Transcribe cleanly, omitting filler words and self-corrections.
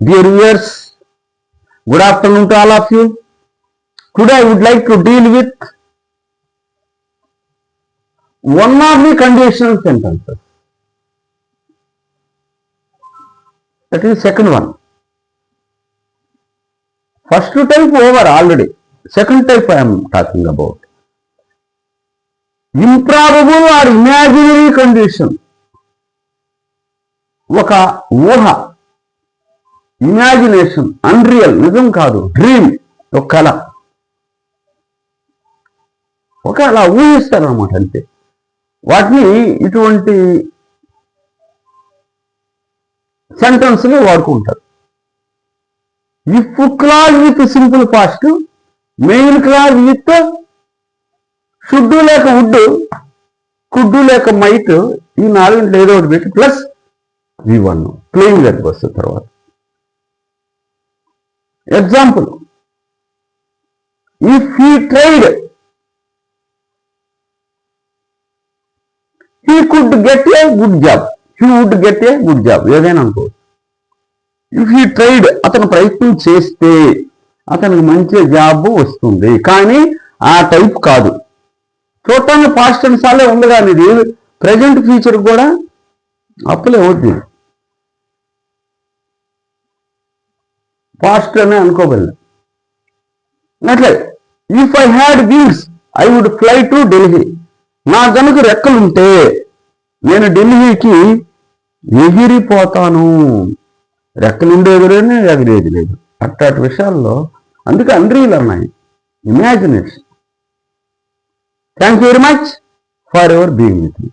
Dear viewers, good afternoon to all of you. Today I would like to deal with one of the conditional sentences. That is second one. First type over already. Second type I am talking about. Improbable or imaginary condition. ఒక ఊహ, imagination, unreal, నిజం కాదు, dream, ఒక కళ, ఒక అలా ఊహిస్తారన్నమాట అంతే. వాటిని ఇటువంటి సెంటెన్స్లు వాడుకుంటారు. If clause with simple past, main clause with should లేక వుడ్, కుడ్ లేక మైట్, ఈ నాలుగింట్లో ఏదో ఒకటి పెట్టి ప్లస్ V1 ప్లేయింగ్ వెర్బ్ వస్తుంది తర్వాత. Example, if he tried he could get a good job, he would get a good job, ఏదైనా అనుకో. ఇఫ్ హీ ట్రైడ్, అతను ప్రయత్నం చేస్తే అతనికి మంచి జాబ్ వస్తుంది, కానీ ఆ టైప్ కాదు. చూడటానికి పాస్ట్ టెన్స్ సార్లే ఉంది, కానీ ఇది ప్రజెంట్ ఫ్యూచర్ కూడా అప్పులే అవుతుంది. పాస్ట్ అనే అనుకోగలను. అట్లే if I had wings I would fly to Delhi, నా గనుక రెక్కలుంటే నేను ఢిల్లీకి ఎగిరిపోతాను. రెక్కలుండే ఎగిరేది లేదు. అట్లాంటి విషయాల్లో అందుకే అన్రియల్ అన్నాయి, imagination. Thank you very much for your being with me.